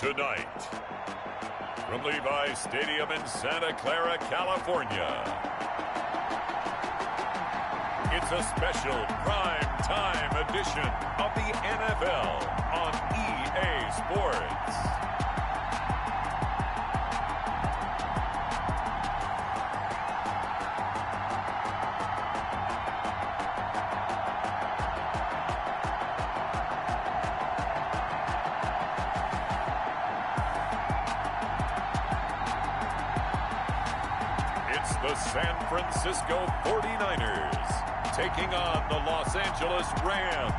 Tonight, from Levi's Stadium in Santa Clara, California, it's a special prime-time edition of the NFL on EA Sports. It's the San Francisco 49ers taking on the Los Angeles Rams.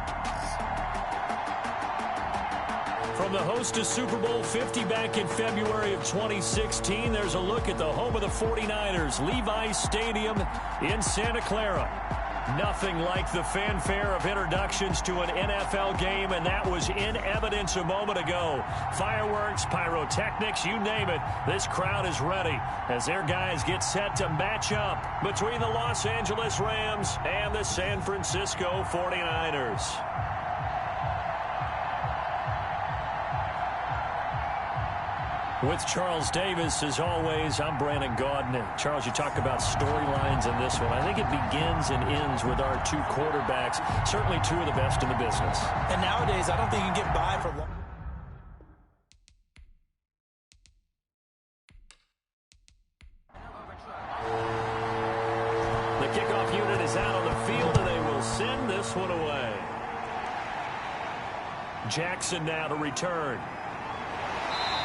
From the host to Super Bowl 50 back in February of 2016, there's a look at the home of the 49ers, Levi's Stadium in Santa Clara. Nothing like the fanfare of introductions to an NFL game, and that was in evidence a moment ago. Fireworks, pyrotechnics, you name it. This crowd is ready as their guys get set to match up between the Los Angeles Rams and the San Francisco 49ers. With Charles Davis, as always, I'm Brandon Gaudin. Charles, you talk about storylines in this one. I think it begins and ends with our two quarterbacks, certainly two of the best in the business. And nowadays, I don't think you can get by for long. The kickoff unit is out on the field, and they will send this one away. Jackson now to return.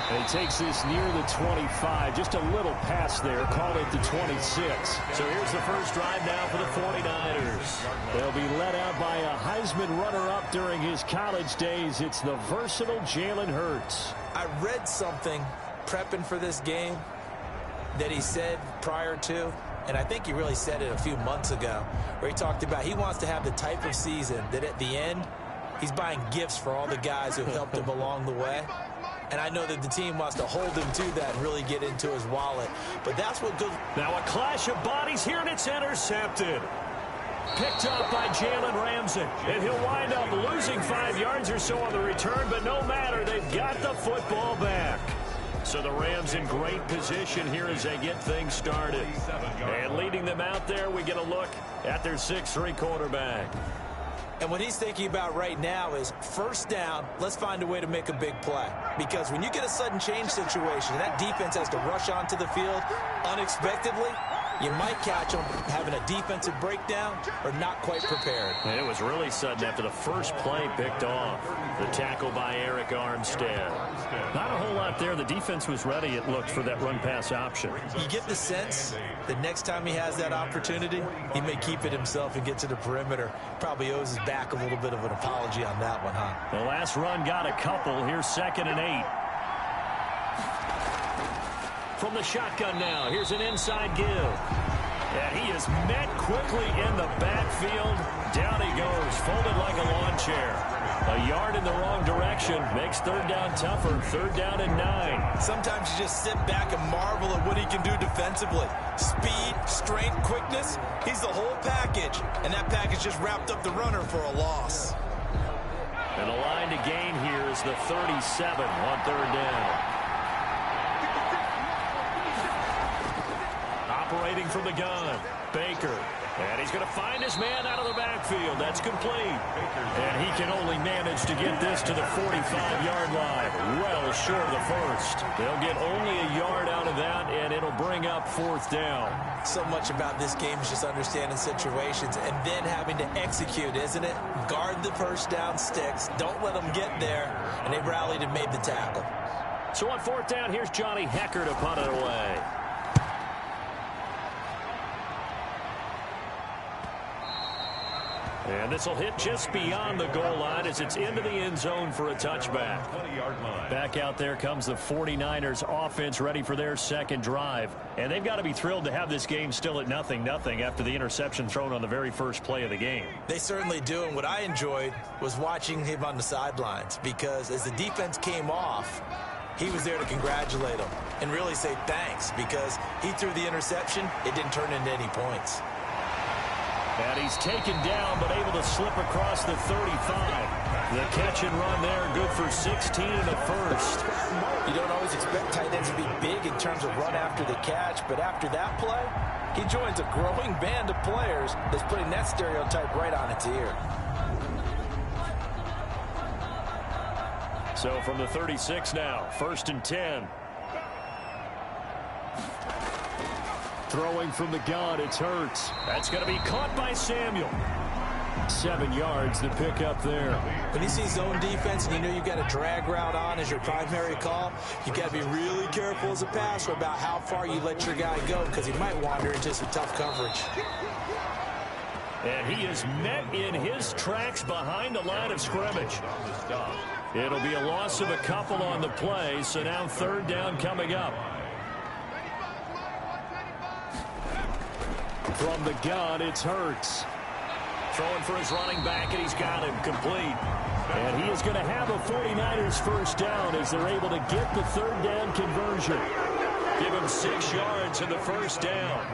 And he takes this near the 25. Just a little pass there. Call it the 26. So here's the first drive now for the 49ers. They'll be led out by a Heisman runner-up during his college days. It's the versatile Jalen Hurts. I read something prepping for this game that he said prior to, and I think he really said it a few months ago, where he talked about he wants to have the type of season that at the end, he's buying gifts for all the guys who helped him along the way. And I know that the team wants to hold him to that and really get into his wallet. But that's what good. Now a clash of bodies here, and it's intercepted. Picked up by Jalen Ramsey. And he'll wind up losing 5 yards or so on the return, but no matter, they've got the football back. So the Rams in great position here as they get things started. And leading them out there, we get a look at their 6'3" quarterback. And what he's thinking about right now is first down, let's find a way to make a big play. Because when you get a sudden change situation, that defense has to rush onto the field unexpectedly, you might catch them having a defensive breakdown or not quite prepared. And it was really sudden after the first play picked off. The tackle by Eric Armstead. Not a whole lot there. The defense was ready, it looked, for that run-pass option. You get the sense that next time he has that opportunity, he may keep it himself and get to the perimeter. Probably owes his back a little bit of an apology on that one, huh? The last run got a couple. Here's 2nd and 8. From the shotgun now, here's an inside give. And he is met quickly in the backfield. Down he goes, folded like a lawn chair. A yard in the wrong direction makes 3rd down tougher. 3rd down and 9. Sometimes you just sit back and marvel at what he can do defensively. Speed, strength, quickness, he's the whole package. And that package just wrapped up the runner for a loss. And a line to gain here is the 37 on 3rd down. Operating from the gun, Baker. And he's going to find his man out of the backfield. That's complete. And he can only manage to get this to the 45-yard line. Well short of the first. They'll get only a yard out of that, and it'll bring up 4th down. So much about this game is just understanding situations and then having to execute, isn't it? Guard the first down sticks. Don't let them get there. And they rallied and made the tackle. So on 4th down, here's Johnny Hecker to punt it away. And this will hit just beyond the goal line as it's into the end zone for a touchback. Back out there comes the 49ers offense ready for their second drive. And they've got to be thrilled to have this game still at 0-0 after the interception thrown on the very first play of the game. They certainly do. And what I enjoyed was watching him on the sidelines, because as the defense came off, he was there to congratulate them and really say thanks, because he threw the interception. It didn't turn into any points. And he's taken down, but able to slip across the 35. The catch and run there, good for 16 and a first. You don't always expect tight ends to be big in terms of run after the catch, but after that play, he joins a growing band of players that's putting that stereotype right on its ear. So from the 36 now, 1st and 10. Throwing from the gun, it's Hurts. That's going to be caught by Samuel. 7 yards to pick up there. When you see zone defense and you know you've got a drag route on as your primary call, you've got to be really careful as a passer about how far you let your guy go because he might wander into some tough coverage. And he is met in his tracks behind the line of scrimmage. It'll be a loss of a couple on the play, so now 3rd down coming up. From the gun, it's Hurts. Throwing for his running back, and he's got him complete. And he is going to have a 49ers first down as they're able to get the 3rd down conversion. Give him 6 yards in the first down.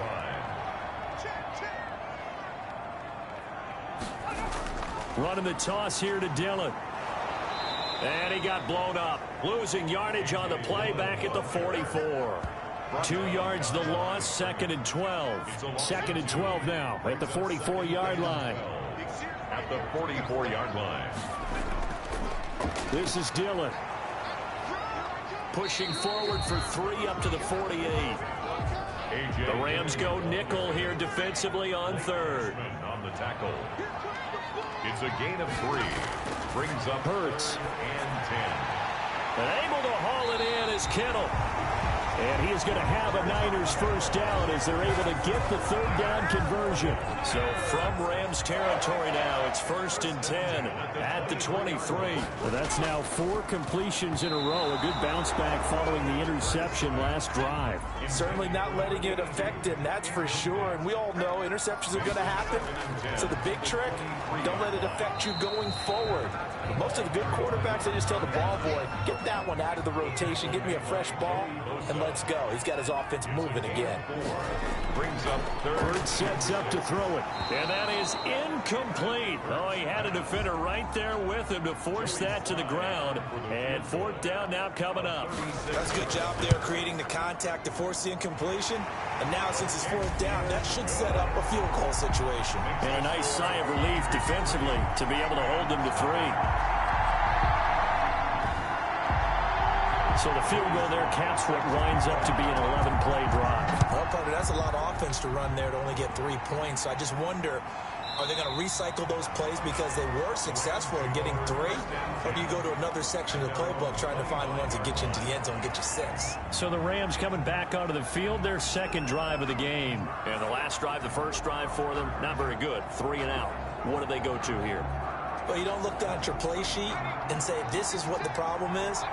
Running the toss here to Dillon. And he got blown up. Losing yardage on the play back at the 44. 2 yards the loss, 2nd and 12. 2nd and 12 now at the 44-yard line. At the 44-yard line. This is Dillon. Pushing forward for 3 up to the 48. The Rams go nickel here defensively on 3rd. On the tackle. It's a gain of 3. Brings up Hurts. And 10. And able to haul it in is Kittle. And he is going to have a Niners first down as they're able to get the 3rd down conversion. So from Rams territory now, it's 1st and 10 at the 23. Well, that's now 4 completions in a row. A good bounce back following the interception last drive. Certainly not letting it affect him, that's for sure. And we all know interceptions are going to happen. So the big trick, don't let it affect you going forward. Most of the good quarterbacks, they just tell the ball boy, get that one out of the rotation, get me a fresh ball, and let's go. He's got his offense moving again. Brings up 3rd. Hurts sets up to throw it. And that is incomplete. Oh, he had a defender right there with him to force that to the ground. And 4th down now coming up. That's a good job there creating the contact to force the incompletion. And now since it's 4th down, that should set up a field goal situation. And a nice sigh of relief defensively to be able to hold them to 3. So the field goal there caps what winds up to be an 11-play drive. Well, partner, that's a lot of offense to run there to only get 3 points. So I just wonder, are they going to recycle those plays because they were successful in getting 3? Or do you go to another section of the playbook trying to find ones that get you into the end zone and get you 6? So the Rams coming back onto the field, their 2nd drive of the game. And the last drive, the first drive for them, not very good. 3 and out. What do they go to here? Well, you don't look down at your play sheet and say, this is what the problem is.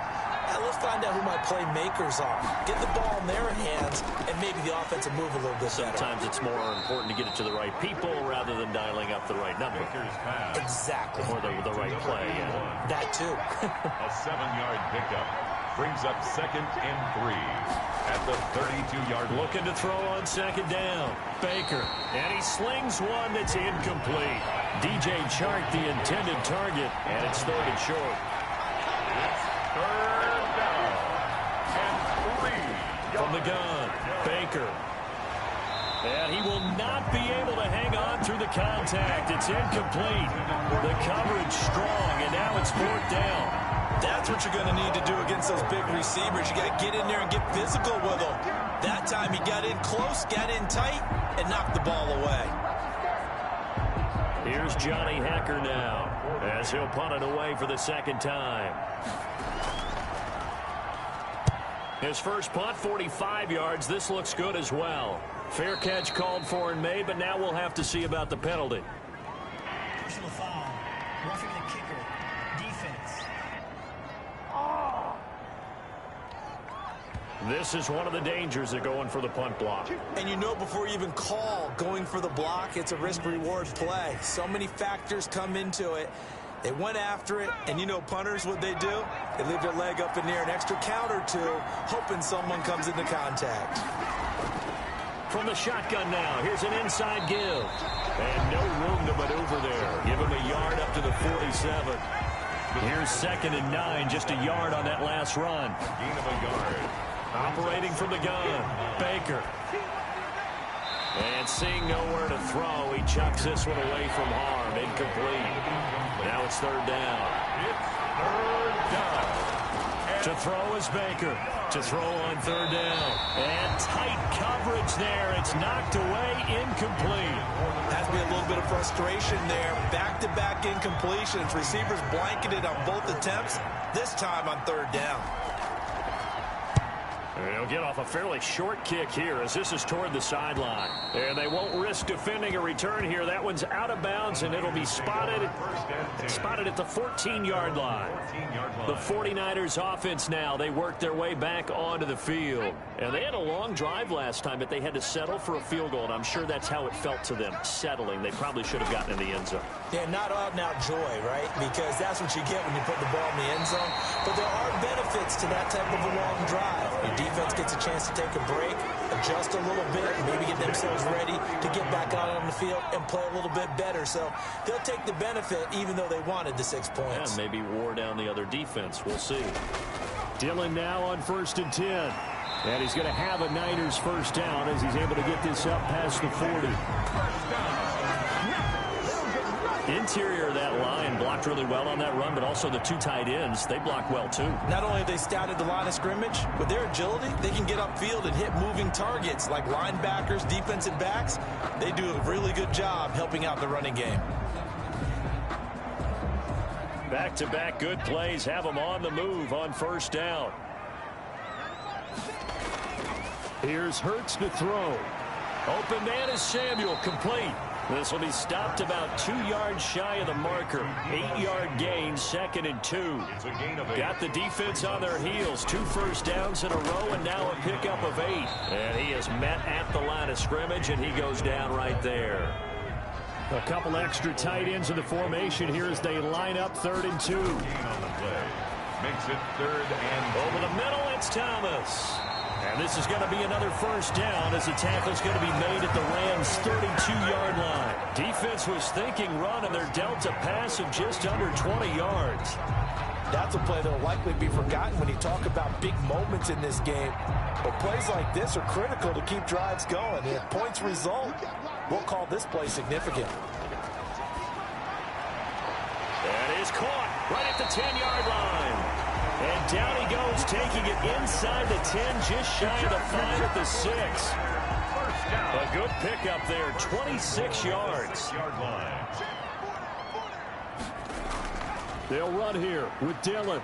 Now let's find out who my playmakers are. Get the ball in their hands, and maybe the offense will move a little bit better. Sometimes it's more important to get it to the right people rather than dialing up the right number. Exactly. Or the right play, yeah. That too. A 7-yard pickup. Brings up 2nd and 3 at the 32-yard line. Looking to throw on 2nd down. Baker. And he slings one that's incomplete. DJ Chark, the intended target, and it's 3rd and short. It's 3rd down and 3. From the gun, Baker. And he will not be able to hang on through the contact. It's incomplete. The coverage strong, and now it's 4th down. That's what you're going to need to do against those big receivers. You got to get in there and get physical with them. That time he got in close, got in tight, and knocked the ball away. Here's Johnny Hecker now as he'll punt it away for the 2nd time. His first punt, 45 yards. This looks good as well. Fair catch called for and made, but now we'll have to see about the penalty. Personal foul. Roughing the kicker. Defense. This is one of the dangers of going for the punt block. And you know before you even call going for the block, it's a risk-reward play. So many factors come into it. They went after it, and you know punters, what they do? They leave their leg up in the air an extra count or two, hoping someone comes into contact. from the shotgun now. Here's an inside give. And no room to maneuver there. Give him a yard up to the 47. Here's 2nd and 9, just a yard on that last run. Gain of a yard. Operating from the gun, Baker. And seeing nowhere to throw, he chucks this one away from harm. Incomplete. Now it's 3rd down. It's 3rd down. To throw is Baker. To throw on 3rd down. And tight coverage there. It's knocked away, incomplete. Has to be a little bit of frustration there. Back-to-back incompletions. Receivers blanketed on both attempts, this time on 3rd down. They'll get off a fairly short kick here as this is toward the sideline. And they won't risk defending a return here. That one's out of bounds, and it'll be spotted at the 14-yard line. The 49ers offense now, they work their way back onto the field. And they had a long drive last time, but they had to settle for a field goal, and I'm sure that's how it felt to them, settling. They probably should have gotten in the end zone. Yeah, not out-and-out joy, right? Because that's what you get when you put the ball in the end zone. But there are benefits to that type of a long drive. Your defense gets a chance to take a break, adjust a little bit, and maybe get themselves ready to get back out on the field and play a little bit better. So they'll take the benefit even though they wanted the 6 points. Yeah, maybe wore down the other defense. We'll see. Dillon now on 1st and 10. And he's going to have a Niners first down as he's able to get this up past the 40. Interior of that line blocked really well on that run, but also the 2 tight ends, they block well too. Not only have they scouted the line of scrimmage, with their agility, they can get upfield and hit moving targets like linebackers, defensive backs. They do a really good job helping out the running game. Back-to-back good plays have them on the move on 1st down. Here's Hurts to throw. Open man is Samuel, complete. This will be stopped about 2 yards shy of the marker. 8-yard gain, 2nd and 2. It's a gain of 8. Got the defense on their heels. 2 first downs in a row, and now a pickup of 8. And he is met at the line of scrimmage, and he goes down right there. A couple extra tight ends in the formation here as they line up 3rd and 2. Gain on the play. Makes it 3rd and over the middle, it's Thomas. And this is going to be another first down as the tackle's going to be made at the Rams' 32-yard line. Defense was thinking run, and they're dealt a pass of just under 20 yards. That's a play that will likely be forgotten when you talk about big moments in this game. But plays like this are critical to keep drives going. If points result, we'll call this play significant. That is caught right at the 10-yard line. And down he goes, taking it inside the 10, just shy of the 5 at the 6. A good pickup there, 26 yards. They'll run here with Dillon.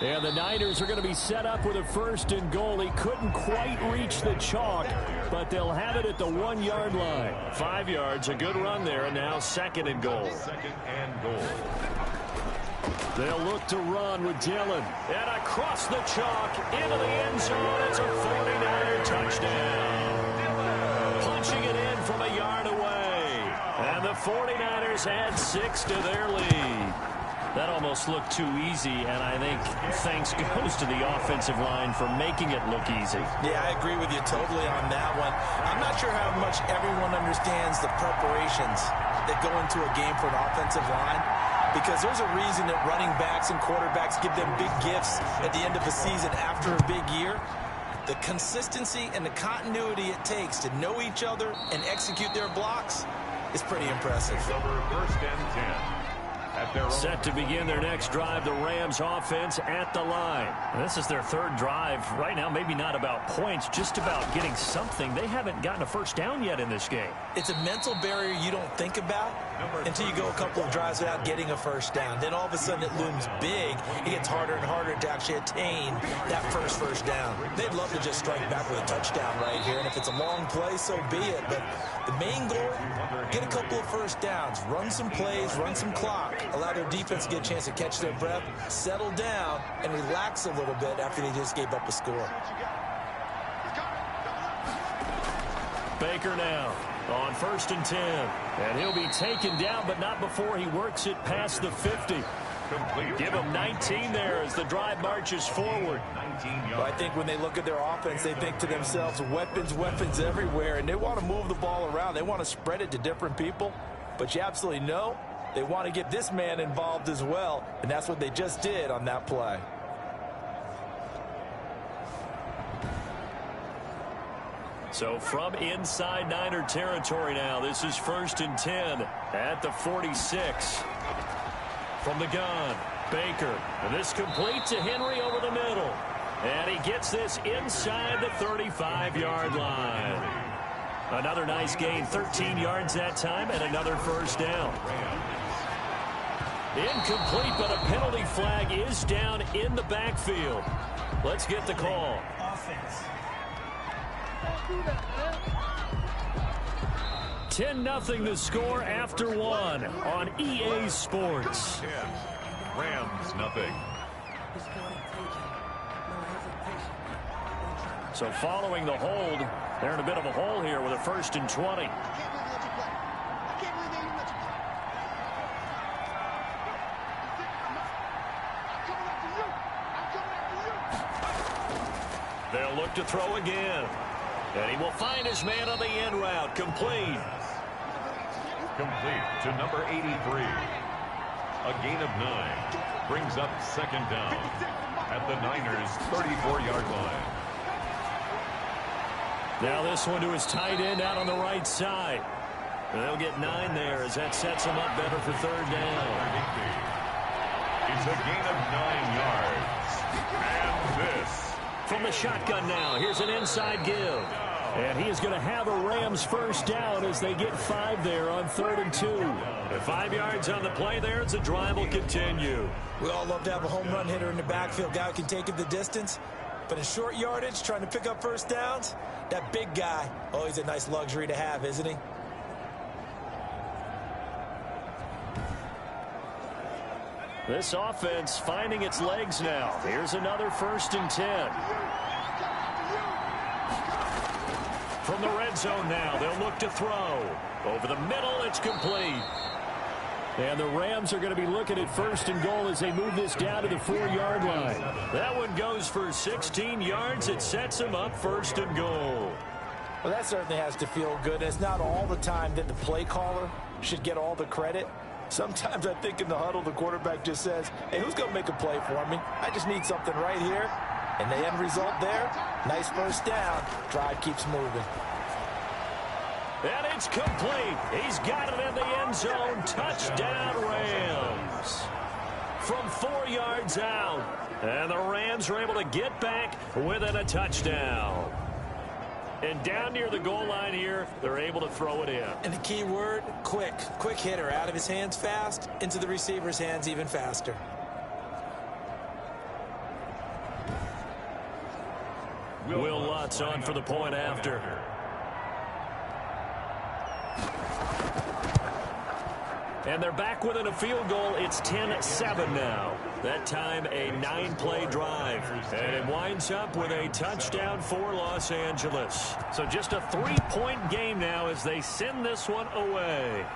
And the Niners are going to be set up with a 1st and goal. He couldn't quite reach the chalk, but they'll have it at the 1-yard line. 5 yards, a good run there, and now 2nd and goal. 2nd and goal. They'll look to run with Dillon. And across the chalk into the end zone. It's a 49er touchdown. Punching it in from a yard away. And the 49ers add 6 to their lead. That almost looked too easy, and I think thanks goes to the offensive line for making it look easy. Yeah, I agree with you totally on that one. I'm not sure how much everyone understands the preparations that go into a game for an offensive line, because there's a reason that running backs and quarterbacks give them big gifts at the end of a season after a big year. The consistency and the continuity it takes to know each other and execute their blocks is pretty impressive. Over 1st and 10. Set to begin their next drive, the Rams offense at the line. And this is their 3rd drive. Right now, maybe not about points, just about getting something. They haven't gotten a first down yet in this game. It's a mental barrier you don't think about until you go a couple of drives without getting a first down. Then all of a sudden it looms big. It gets harder and harder to actually attain that first down. They'd love to just strike back with a touchdown right here. And if it's a long play, so be it. But the main goal, get a couple of first downs, run some plays, run some clock, allow their defense to get a chance to catch their breath, settle down, and relax a little bit after they just gave up a score. Baker now on 1st and 10. And he'll be taken down, but not before he works it past the 50. Complete. Give them 19 there as the drive marches forward. 19 yards. Well, I think when they look at their offense, they think to themselves, weapons, weapons everywhere, and they want to move the ball around. They want to spread it to different people, but you absolutely know they want to get this man involved as well, and that's what they just did on that play. So from inside Niner territory now, this is 1st and 10 at the 46. From the gun, Baker. And this complete to Henry over the middle. And he gets this inside the 35-yard line. Another nice gain, 13 yards that time, and another first down. Incomplete, but a penalty flag is down in the backfield. Let's get the call. Offense. 10-0 the score after one on EA Sports. 10. Rams, nothing. So following the hold, they're in a bit of a hole here with a 1st and 20. They'll look to throw again. And he will find his man on the end route. Complete. Complete to number 83. A gain of 9. Brings up 2nd down at the Niners' 34-yard line. Now this one to his tight end out on the right side. And they'll get 9 there as that sets him up better for 3rd down. It's a gain of 9 yards. And this. From the shotgun now, here's an inside give. And he is going to have a Rams first down as they get 5 there on 3rd and 2. And 5 yards on the play there as the drive will continue. We all love to have a home run hitter in the backfield. Guy who can take it the distance. But in short yardage, trying to pick up first downs, that big guy, always a nice luxury to have, isn't he? This offense finding its legs now. Here's another 1st and 10. From the red zone now, they'll look to throw. Over the middle, it's complete. And the Rams are going to be looking at 1st and goal as they move this down to the 4-yard line. That one goes for 16 yards. It sets them up 1st and goal. Well, that certainly has to feel good. It's not all the time that the play caller should get all the credit. Sometimes I think in the huddle, the quarterback just says, hey, who's going to make a play for me? I just need something right here. And the end result there, nice first down. Drive keeps moving. And it's complete. He's got it in the end zone. Touchdown, Rams. From 4 yards out. And the Rams are able to get back within a touchdown. And down near the goal line here, they're able to throw it in. And the key word, quick. Quick hitter. Out of his hands fast, into the receiver's hands even faster. Will Lutz on for the point after. And they're back within a field goal. It's 10-7 now. That time a 9-play drive. And it winds up with a touchdown for Los Angeles. So just a 3-point game now as they send this one away.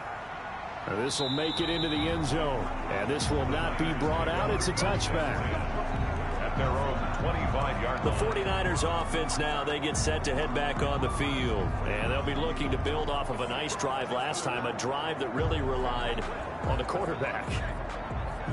This will make it into the end zone. And this will not be brought out. It's a touchback. At their own 25-yard line. The 49ers offense now, they get set to head back on the field. And they'll be looking to build off of a nice drive last time, a drive that really relied on the quarterback.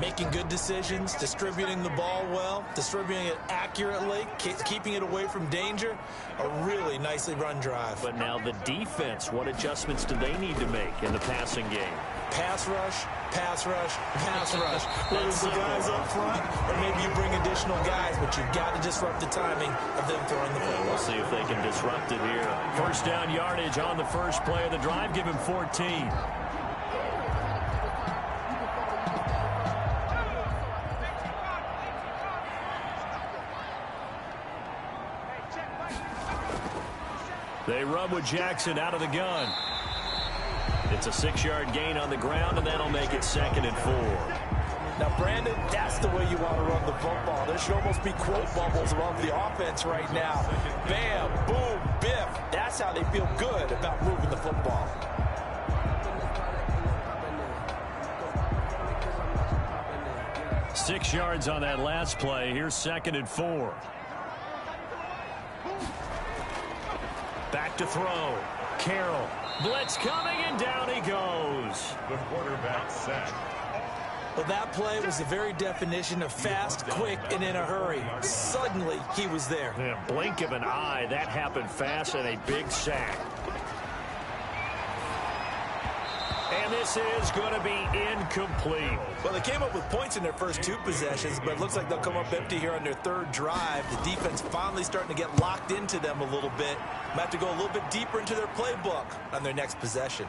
Making good decisions, distributing the ball well, distributing it accurately, keeping it away from danger. A really nicely run drive. But now the defense, what adjustments do they need to make in the passing game? Pass rush, pass rush, pass rush. Whether it's the guys up front or maybe you bring additional guys, but you've got to disrupt the timing of them throwing the football. We'll see if they can disrupt it here. First down yardage on the first play of the drive. Give him 14. They run with Jackson out of the gun. It's a 6-yard gain on the ground, and that'll make it 2nd and 4. Now, Brandon, that's the way you want to run the football. There should almost be quote bubbles above the offense right now. Bam, boom, biff. That's how they feel good about moving the football. 6 yards on that last play. Here's 2nd and 4. Back to throw. Carroll. Blitz coming, and down he goes. The quarterback sacked. Well, that play was the very definition of fast, quick, and in a hurry. Suddenly, he was there. Yeah, blink of an eye, that happened fast, and a big sack. And this is going to be incomplete. Well, they came up with points in their first 2 possessions, but it looks like they'll come up empty here on their 3rd drive. The defense finally starting to get locked into them a little bit. Might have to go a little bit deeper into their playbook on their next possession.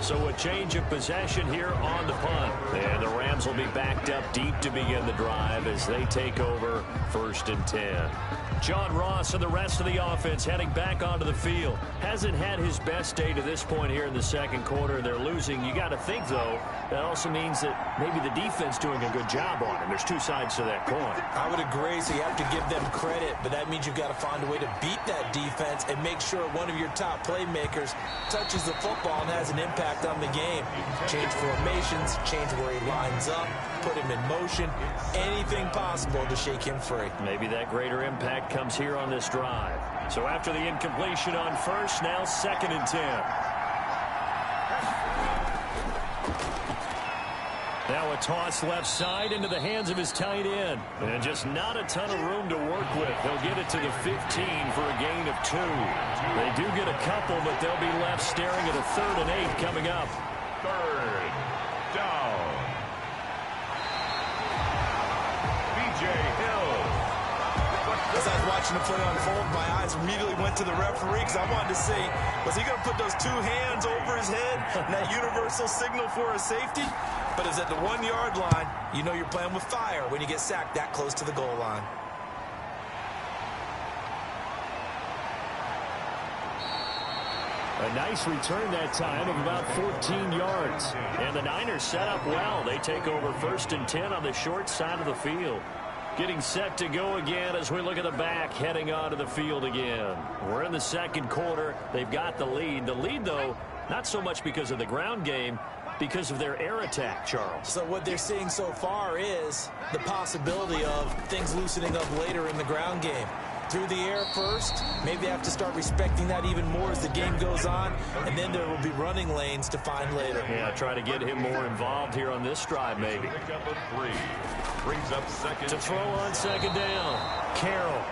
So a change of possession here on the punt. And the Rams will be backed up deep to begin the drive as they take over 1st and 10. John Ross and the rest of the offense heading back onto the field. Hasn't had his best day to this point here in the 2nd quarter. They're losing. You got to think, though, that also means that maybe the defense doing a good job on him. There's 2 sides to that coin. I would agree, so you have to give them credit, but that means you've got to find a way to beat that defense and make sure one of your top playmakers touches the football and has an impact on the game. Change formations, change where he lines up, put him in motion, anything possible to shake him free. Maybe that greater impact comes here on this drive. So after the incompletion on 1st, now 2nd and 10. Now a toss left side into the hands of his tight end. And just not a ton of room to work with. They'll get it to the 15 for a gain of 2. They do get a couple, but they'll be left staring at a 3rd and 8 coming up. 3rd down. B.J. Hill. As I was watching the play unfold, my eyes immediately went to the referee because I wanted to see, was he going to put those 2 hands over his head and that universal signal for a safety? But it's at the 1-yard line. You know you're playing with fire when you get sacked that close to the goal line. A nice return that time of about 14 yards. And the Niners set up well. They take over 1st and 10 on the short side of the field. Getting set to go again as we look at the back, heading onto the field again. We're in the 2nd quarter. They've got the lead. The lead, though, not so much because of the ground game, because of their air attack, Charles. So what they're seeing so far is the possibility of things loosening up later in the ground game. Through the air first, maybe they have to start respecting that even more as the game goes on, and then there will be running lanes to find later. Yeah, try to get him more involved here on this drive, maybe. Pick up a 3. Brings up 2nd. To throw on 2nd down. Carroll.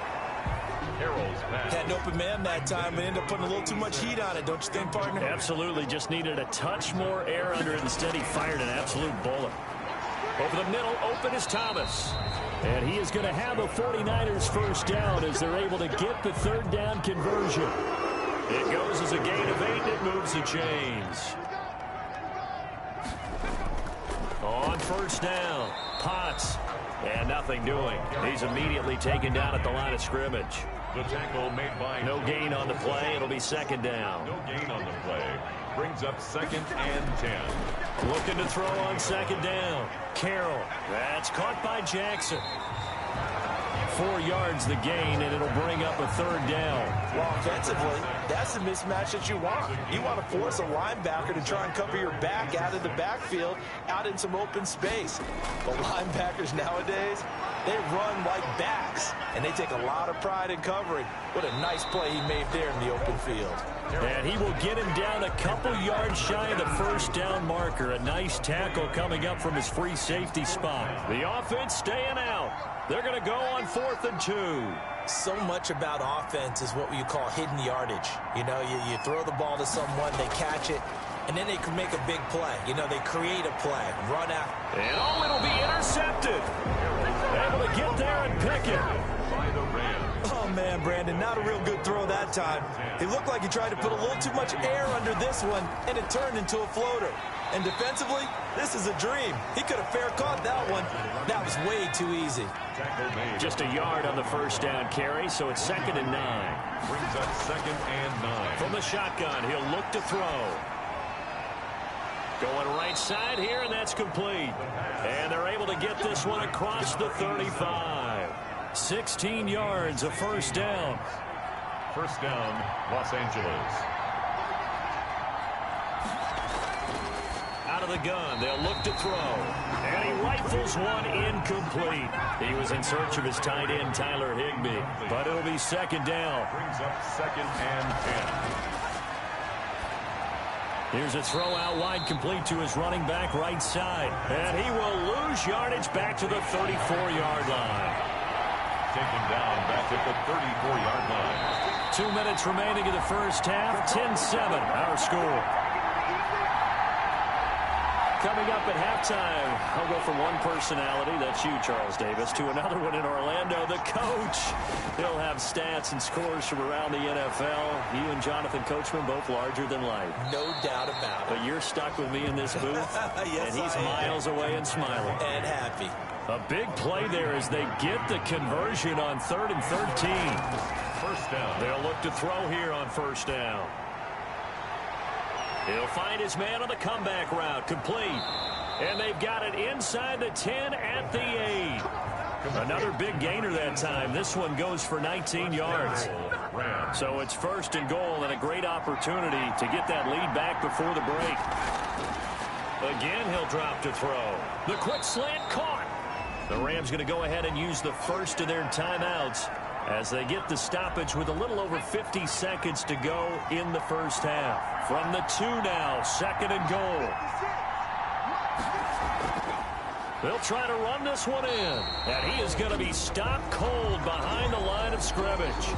Carroll's pass. Had an open man that time, but ended up putting a little too much heat on it, don't you think, partner? Absolutely. Just needed a touch more air under it. Instead, he fired an absolute bullet. Over the middle, open is Thomas. And he is going to have a 49ers 1st down as they're able to get the 3rd down conversion. It goes as a gain of 8, and it moves the chains. On 1st down, Potts. And nothing doing. He's immediately taken down at the line of scrimmage. The tackle made by... No gain on the play. It'll be 2nd down. No gain on the play. Brings up 2nd and 10. Looking to throw on 2nd down. Carroll. That's caught by Jackson. 4 yards the gain, and it'll bring up a 3rd down. Well, offensively, that's the mismatch that you want. You want to force a linebacker to try and cover your back out of the backfield, out in some open space. But linebackers nowadays, they run like backs, and they take a lot of pride in covering. What a nice play he made there in the open field. And he will get him down a couple yards shy of the 1st down marker. A nice tackle coming up from his free safety spot. The offense staying out. They're going to go on 4th and 2. So much about offense is what you call hidden yardage. You know, you throw the ball to someone, they catch it, and then they can make a big play. You know, they create a play, run out. And it'll be intercepted. Able to get there and pick it. By the Rams. Oh, man, Brandon, not a real good throw that time. It looked like he tried to put a little too much air under this one, and it turned into a floater. And defensively, this is a dream. He could have fair caught that one. That was way too easy. Just a yard on the 1st down carry, so it's 2nd and 9. Brings up 2nd and 9. From the shotgun, he'll look to throw. Going right side here, and that's complete. And they're able to get this one across the 35. 16 yards, a 1st down. 1st down, Los Angeles. Out of the gun. They'll look to throw. And he rifles one incomplete. He was in search of his tight end, Tyler Higbee. But it'll be second down. Brings up 2nd and 10. Here's a throw out wide, complete to his running back right side. And he will lose yardage back to the 34-yard line. Taken down back at the 34-yard line. 2 minutes remaining in the first half. 10-7, our score. Coming up at halftime, I'll go from one personality, that's you, Charles Davis, to another one in Orlando, the coach. He'll have stats and scores from around the NFL. You and Jonathan Coachman, both larger than life. No doubt about it. But you're stuck with me in this booth, yes, and he's miles away and smiling. And happy. A big play there as they get the conversion on 3rd and 13. First down. They'll look to throw here on first down. He'll find his man on the comeback route, complete. And they've got it inside the 10 at the 8. Another big gainer that time. This one goes for 19 yards. So it's 1st and goal and a great opportunity to get that lead back before the break. Again, he'll drop to throw. The quick slant caught. The Rams going to go ahead and use the first of their timeouts as they get the stoppage with a little over 50 seconds to go in the first half. From the 2 now, 2nd and goal. They'll try to run this one in. And he is going to be stopped cold behind the line of scrimmage.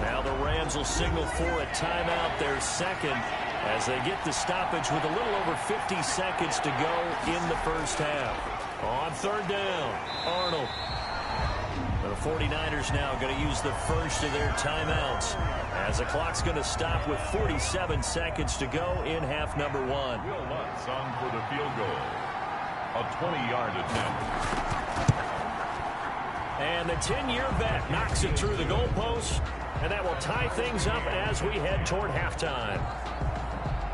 Now the Rams will signal for a timeout, their second, as they get the stoppage with a little over 50 seconds to go in the first half. On 3rd down, Arnold. The 49ers now going to use the first of their timeouts as the clock's going to stop with 47 seconds to go in half number 1. Will Lutz on for the field goal. A 20-yard attempt. And the 10-year vet knocks it through the goalpost, and that will tie things up as we head toward halftime.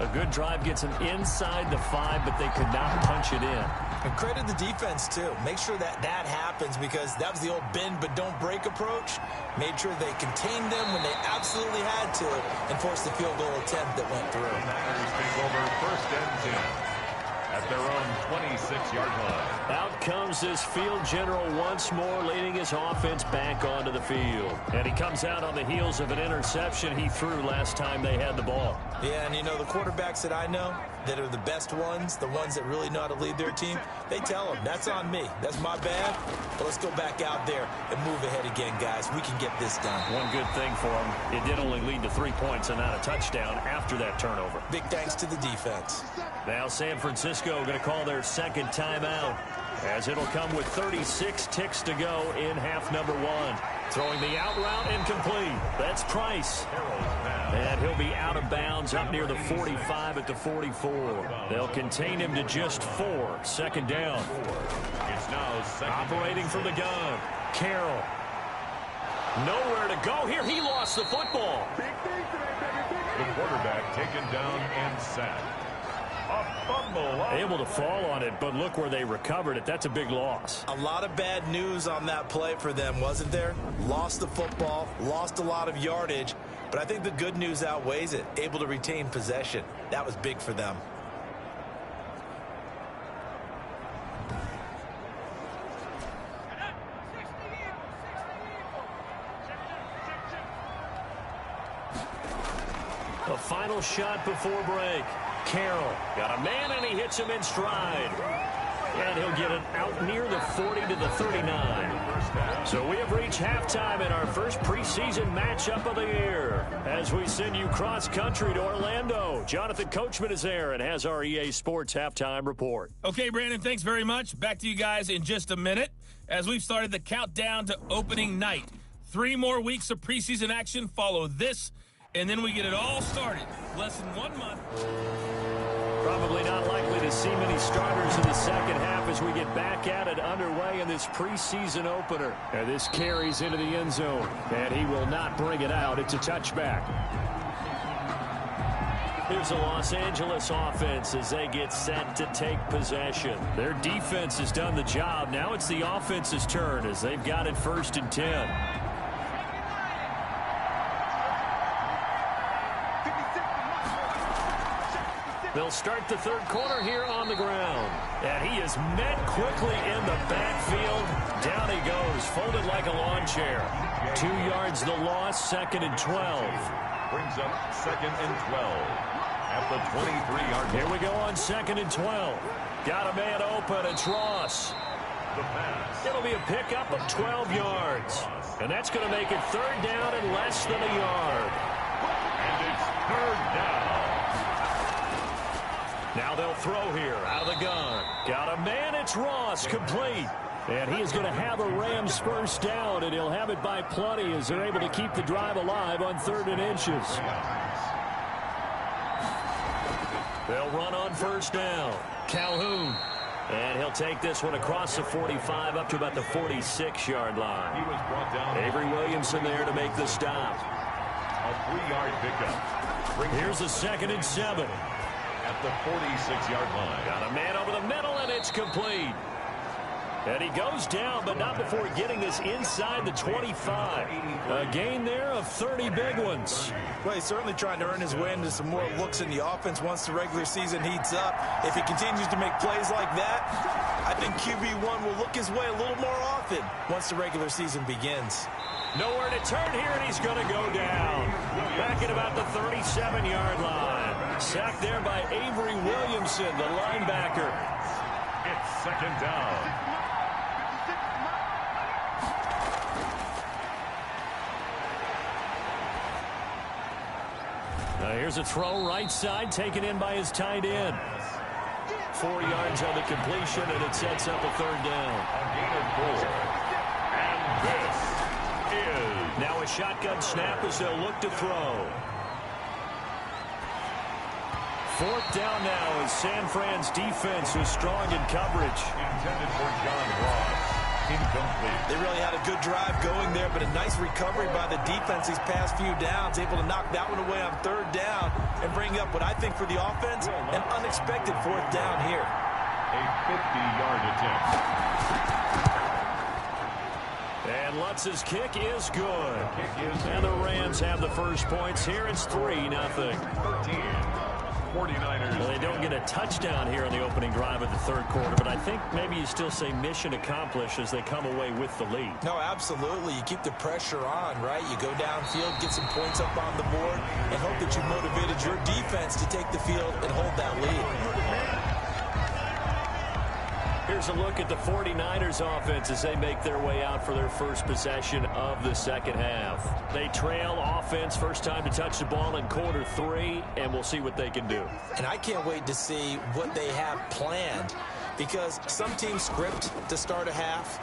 A good drive gets them inside the 5, but they could not punch it in. And credit the defense, too. Make sure that happens because that was the old bend but don't break approach. Made sure they contained them when they absolutely had to and forced the field goal attempt that went through. Niners take over 1st and 10 at their own 26-yard line. Out comes this field general once more, leading his offense back onto the field. And he comes out on the heels of an interception he threw last time they had the ball. Yeah, and you know, the quarterbacks that I know that are the best ones, the ones that really know how to lead their team, they tell them, that's on me. That's my bad. But let's go back out there and move ahead again, guys. We can get this done. One good thing for him, it did only lead to 3 points and not a touchdown after that turnover. Big thanks to the defense. Now San Francisco going to call their second timeout as it'll come with 36 ticks to go in half number 1. Throwing the out route incomplete. That's Price. And he'll be out of bounds up near the 45 at the 44. They'll contain him to just 4. Second down. It's now second. Operating from the gun. Carroll. Nowhere to go here. He lost the football. The quarterback taken down and sacked. A fumble. Able to fall on it, but look where they recovered it. That's a big loss. A lot of bad news on that play for them, wasn't there? Lost the football, lost a lot of yardage, but I think the good news outweighs it. Able to retain possession. That was big for them. A final shot before break. Carroll got a man, and he hits him in stride. And he'll get it out near the 40 to the 39. So we have reached halftime in our first preseason matchup of the year. As we send you cross-country to Orlando, Jonathan Coachman is there and has our EA Sports halftime report. Okay, Brandon, thanks very much. Back to you guys in just a minute as we've started the countdown to opening night. 3 more weeks of preseason action follow this, and then we get it all started. Less than 1 month. Probably not likely to see many starters in the second half as we get back at it underway in this preseason opener. And this carries into the end zone, and he will not bring it out. It's a touchback. Here's the Los Angeles offense as they get set to take possession. Their defense has done the job. Now it's the offense's turn as they've got it 1st and 10. They'll start the third quarter here on the ground. And he is met quickly in the backfield. Down he goes, folded like a lawn chair. 2 yards the loss, 2nd and 12. Brings up 2nd and 12 at the 23-yard line. Here we go on 2nd and 12. Got a man open, it's Ross. The pass. It'll be a pickup of 12 yards. And that's going to make it 3rd down and less than a yard. And it's 3rd down. Now they'll throw here out of the gun. Got a man, it's Ross, complete. And he is going to have a Rams first down, and he'll have it by plenty as they're able to keep the drive alive on 3rd and inches. They'll run on first down. Calhoun. And he'll take this one across the 45 up to about the 46-yard line. He was brought down. Avery Williamson there to make the stop. A 3-yard pickup. Here's a 2nd and 7. At the 46-yard line. Got a man over the middle, and it's complete. And he goes down, but not before getting this inside the 25. A gain there of 30 big ones. Well, he's certainly trying to earn his way into some more looks in the offense once the regular season heats up. If he continues to make plays like that, I think QB1 will look his way a little more often once the regular season begins. Nowhere to turn here, and he's going to go down. Back at about the 37-yard line. Sacked there by Avery Williamson, the linebacker. It's 2nd down. Here's a throw right side, taken in by his tight end. 4 yards on the completion, and it sets up a 3rd down. A gain of 4. And this is... Now a shotgun snap as they'll look to throw. 4th down now as San Fran's defense is strong in coverage. Intended for John Ross. Incomplete. They really had a good drive going there, but a nice recovery by the defense these past few downs, able to knock that one away on 3rd down and bring up what I think for the offense, an unexpected 4th down here. A 50-yard attempt. And Lutz's kick is good. And the Rams have the first points here. It's 3-0. 13. 49ers. Well, they don't get a touchdown here in the opening drive of the 3rd quarter, but I think maybe you still say mission accomplished as they come away with the lead. No, absolutely. You keep the pressure on, right? You go downfield, get some points up on the board, and hope that you motivated your defense to take the field and hold that lead. Here's a look at the 49ers offense as they make their way out for their first possession of the 2nd half. They trail offense, first time to touch the ball in quarter 3, and we'll see what they can do. And I can't wait to see what they have planned, because some teams script to start a half.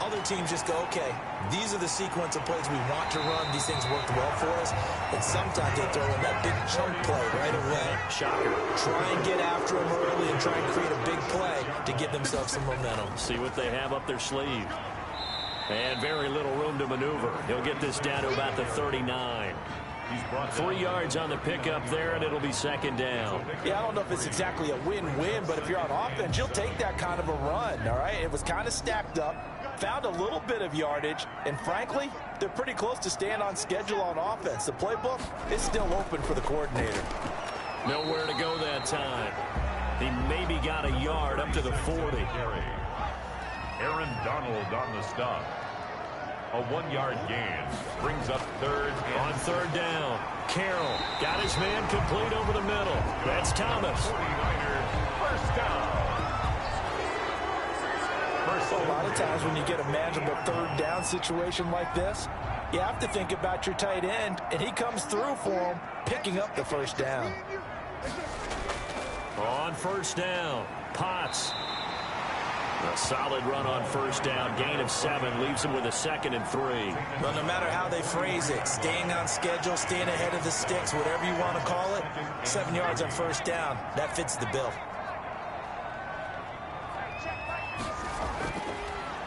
Other teams just go, okay, these are the sequence of plays we want to run. These things worked well for us. And sometimes they throw in that big chunk play right away. Shocker. Try and get after them early and try and create a big play to give themselves some momentum. See what they have up their sleeve. And very little room to maneuver. He'll get this down to about the 39. 3 yards on the pickup there, and it'll be 2nd down. Yeah, I don't know if it's exactly a win-win, but if you're on offense, you'll take that kind of a run, all right? It was kind of stacked up, found a little bit of yardage, and frankly, they're pretty close to staying on schedule on offense. The playbook is still open for the coordinator. Nowhere to go that time. He maybe got a yard up to the 40. Aaron Donald on the stop. A 1-yard gain brings up 3rd and on 3rd down. Carroll got his man complete over the middle. That's Thomas. 49ers first down. A lot of times when you get a manageable 3rd down situation like this, you have to think about your tight end, and he comes through for him, picking up the 1st down. On 1st down, Potts. A solid run on 1st down. Gain of 7 leaves him with a 2nd and 3. Well, no matter how they phrase it, staying on schedule, staying ahead of the sticks, whatever you want to call it, 7 yards on 1st down, that fits the bill.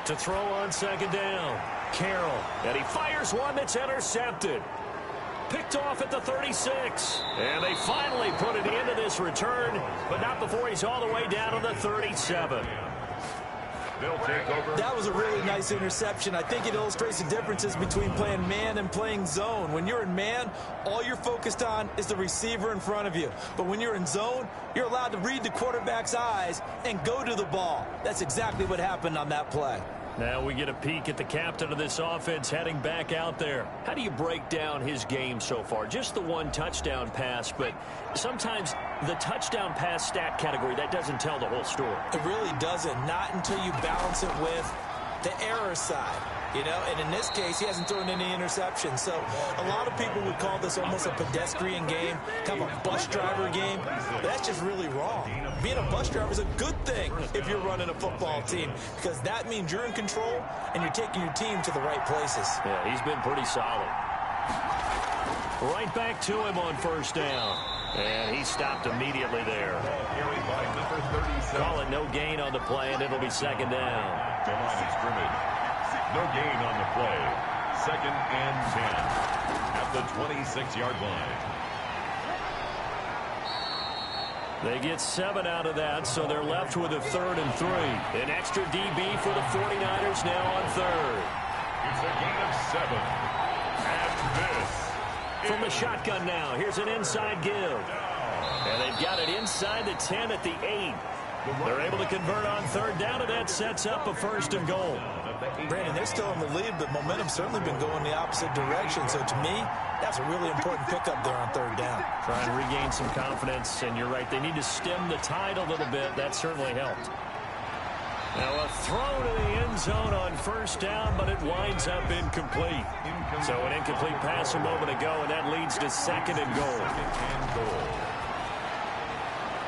To throw on 2nd down, Carroll. And he fires one that's intercepted. Picked off at the 36. And they finally put it into this return, but not before he's all the way down to the 37. They'll take over. That was a really nice interception. I think it illustrates the differences between playing man and playing zone. When you're in man, all you're focused on is the receiver in front of you. But when you're in zone, you're allowed to read the quarterback's eyes and go to the ball. That's exactly what happened on that play. Now we get a peek at the captain of this offense heading back out there. How do you break down his game so far? Just the one touchdown pass, but sometimes the touchdown pass stat category, that doesn't tell the whole story. It really doesn't, not until you balance it with the error side. You know, and in this case, he hasn't thrown any interceptions. So a lot of people would call this almost a pedestrian game, kind of a bus driver game. But that's just really wrong. Being a bus driver is a good thing if you're running a football team, because that means you're in control and you're taking your team to the right places. Yeah, he's been pretty solid. Right back to him on first down. And he stopped immediately there. Carried by number 37. Call it no gain on the play, and it'll be second down. The line of scrimmage. No gain on the play. 2nd and 10 at the 26-yard line. They get 7 out of that, so they're left with a 3rd and 3. An extra DB for the 49ers now on 3rd. It's a gain of 7. And this From the shotgun now, here's an inside give. And they've got it inside the 10 at the 8. They're able to convert on 3rd down, and that sets up a 1st and goal. Brandon, they're still in the lead, but momentum's certainly been going the opposite direction. So to me, that's a really important pickup there on 3rd down. Trying to regain some confidence, and you're right, they need to stem the tide a little bit. That certainly helped. Now a throw to the end zone on 1st down, but it winds up incomplete. So an incomplete pass a moment ago, and that leads to 2nd and goal.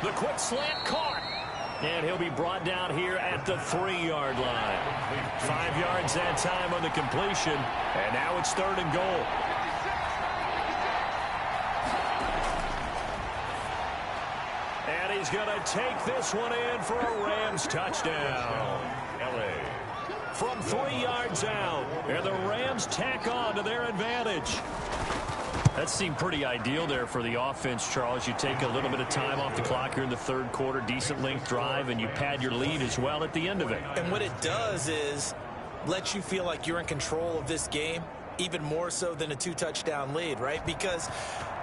The quick slant caught. And he'll be brought down here at the 3-yard line. 5 yards that time on the completion. And now it's 3rd and goal. And he's going to take this one in for a Rams touchdown. From 3 yards out. And the Rams tack on to their advantage. That seemed pretty ideal there for the offense, Charles. You take a little bit of time off the clock here in the 3rd quarter, decent length drive, and you pad your lead as well at the end of it. And what it does is let you feel like you're in control of this game, even more so than a 2-touchdown lead, right? Because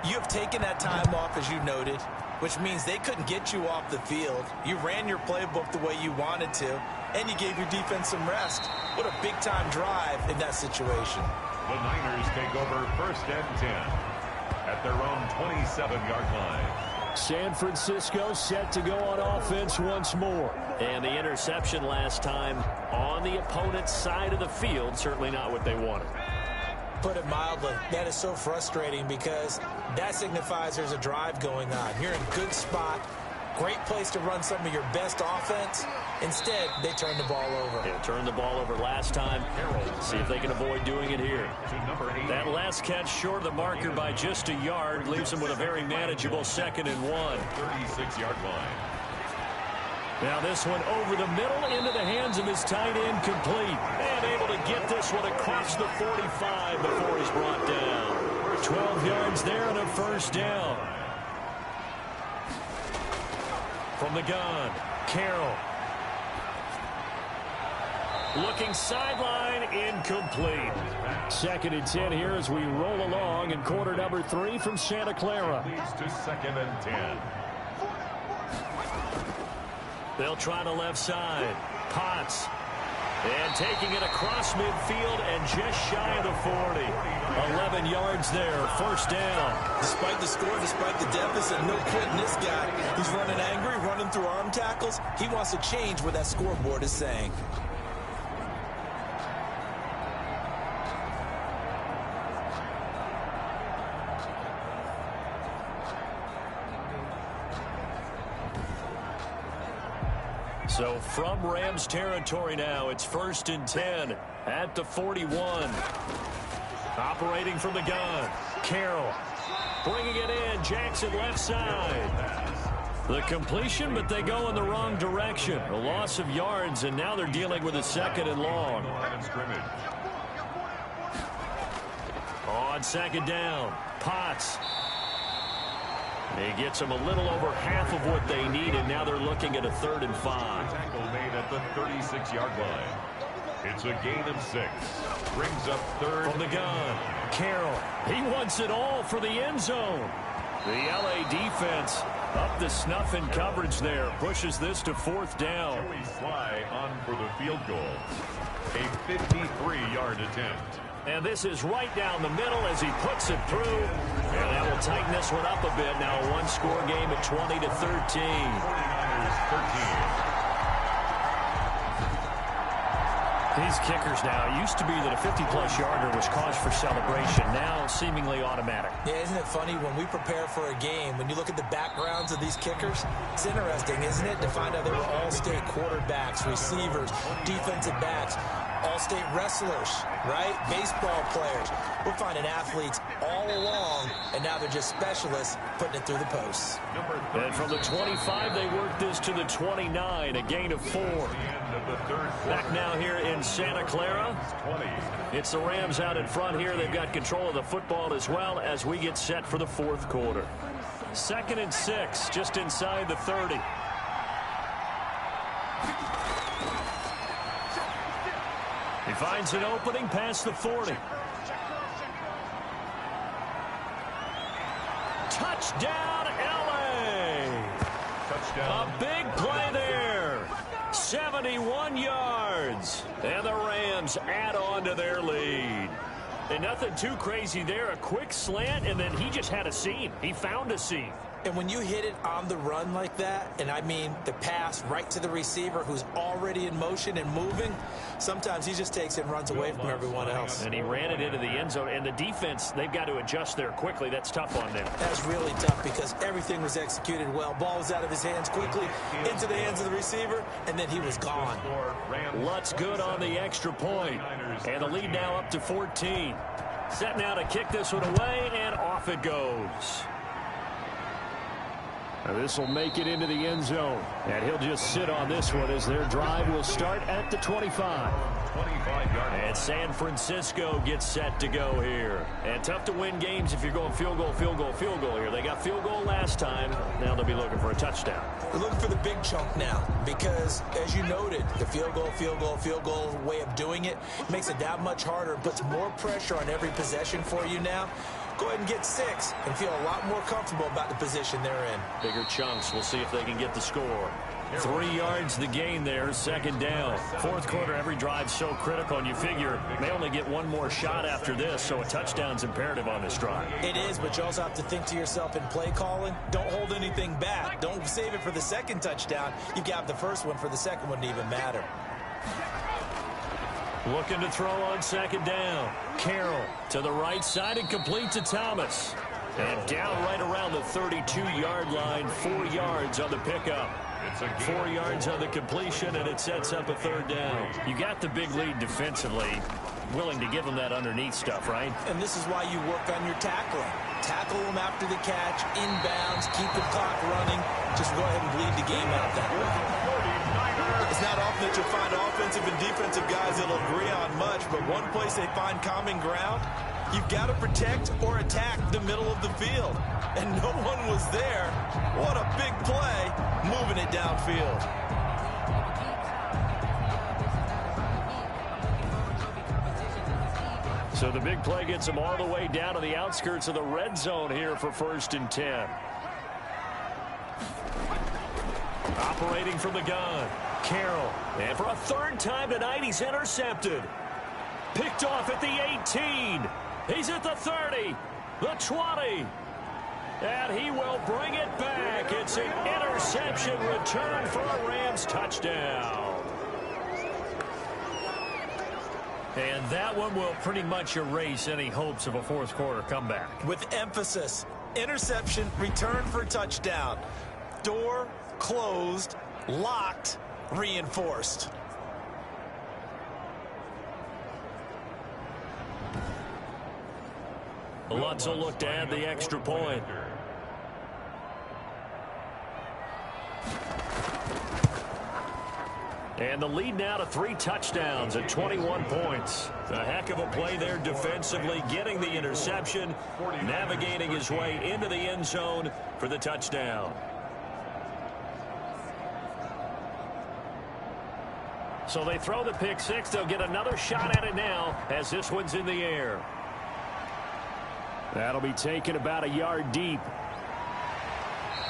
you have taken that time off, as you noted, which means they couldn't get you off the field. You ran your playbook the way you wanted to, and you gave your defense some rest. What a big-time drive in that situation. The Niners take over 1st and 10 at their own 27-yard line. San Francisco set to go on offense once more. And the interception last time on the opponent's side of the field, certainly not what they wanted. Put it mildly, that is so frustrating because that signifies there's a drive going on. You're in a good spot, great place to run some of your best offense. Instead, they turn the ball over. Yeah, turned the ball over last time. See if they can avoid doing it here. That last catch short of the marker by just a yard leaves them with a very manageable 2nd and 1. 36-yard line. Now this one over the middle into the hands of his tight end, complete. And able to get this one across the 45 before he's brought down. 12 yards there and a 1st down. From the gun, Carroll. Looking sideline, incomplete. 2nd and 10 here as we roll along in quarter number 3 from Santa Clara. Leads to 2nd and 10. They'll try the left side. Potts. And taking it across midfield and just shy of the 40. 11 yards there, 1st down. Despite the score, despite the deficit, no quitting this guy. He's running angry, running through arm tackles. He wants to change what that scoreboard is saying. So from Rams territory now, it's 1st and 10 at the 41. Operating from the gun, Carroll. Bringing it in, Jackson left side. The completion, but they go in the wrong direction. A loss of yards, and now they're dealing with a 2nd and long. On 2nd down, Potts. He gets them a little over half of what they need, and now they're looking at a 3rd and 5. Tackle made at the 36-yard line. It's a gain of 6. Brings up 3rd. From the gun, Carroll. He wants it all for the end zone. The LA defense up the snuff in coverage there. Pushes this to 4th down. Joey Sly on for the field goal. A 53-yard attempt. And this is right down the middle as he puts it through. And that will tighten this one up a bit. Now a one-score game at 20-13. 49ers 13. These kickers now, it used to be that a 50-plus yarder was cause for celebration. Now seemingly automatic. Yeah, isn't it funny when we prepare for a game, when you look at the backgrounds of these kickers, it's interesting, isn't it, to find out they were all-state quarterbacks, receivers, defensive backs, all-state wrestlers, right? Baseball players. We're finding athletes all along, and now they're just specialists putting it through the posts. And from the 25, they work this to the 29, a gain of 4. Back now here in Santa Clara. It's the Rams out in front here. They've got control of the football as well as we get set for the 4th quarter. 2nd and 6, just inside the 30. He finds an opening past the 40. Touchdown, LA! Touchdown. A big play there. 71 yards. And the Rams add on to their lead. And nothing too crazy there. A quick slant, and then he just had a seam. He found a seam. And when you hit it on the run like that, and I mean the pass right to the receiver who's already in motion and moving, sometimes he just takes it and runs away from everyone else. And he ran it into the end zone. And the defense, they've got to adjust there quickly. That's tough on them. That's really tough because everything was executed well. Ball was out of his hands quickly into the hands of the receiver, and then he was gone. Lutz good on the extra point. And the lead now up to 14. Set now to kick this one away, and off it goes. This will make it into the end zone. And he'll just sit on this one as their drive will start at the 25. 25-yard. And San Francisco gets set to go here. And tough to win games if you're going field goal, field goal, field goal here. They got field goal last time. Now they'll be looking for a touchdown. They're looking for the big chunk now because, as you noted, the field goal way of doing it makes it that much harder and puts more pressure on every possession for you now. Go ahead and get 6 and feel a lot more comfortable about the position they're in. Bigger chunks. We'll see if they can get the score. 3 yards the gain there, 2nd down. 4th quarter, every drive so critical, and you figure they only get one more shot after this, so a touchdown's imperative on this drive. It is, but you also have to think to yourself in play calling, don't hold anything back. Don't save it for the 2nd touchdown. You got the first one for the 2nd one to even matter. Looking to throw on 2nd down. Carroll to the right side and complete to Thomas. And down right around the 32-yard line, 4 yards on the pickup. 4 yards on the completion, and it sets up a 3rd down. You got the big lead defensively. Willing to give them that underneath stuff, right? And this is why you work on your tackling. Tackle them after the catch, inbounds, keep the clock running. Just go ahead and bleed the game out that way. It's not often that you'll find offensive and defensive guys that'll agree on much, but one place they find common ground, you've got to protect or attack the middle of the field. And no one was there. What a big play, moving it downfield. So the big play gets them all the way down to the outskirts of the red zone here for 1st and 10. Operating from the gun, Carroll. And for a 3rd time tonight, he's intercepted. Picked off at the 18. He's at the 30, the 20. And he will bring it back. It's an interception return for a Rams touchdown. And that one will pretty much erase any hopes of a 4th quarter comeback. With emphasis, interception, return for touchdown. Door closed, locked, reinforced. Lutz will look to add the extra point. And the lead now to 3 touchdowns at 21 points. A heck of a play there defensively, getting the interception, navigating his way into the end zone for the touchdown. So they throw the pick six. They'll get another shot at it now as this one's in the air. That'll be taken about a yard deep.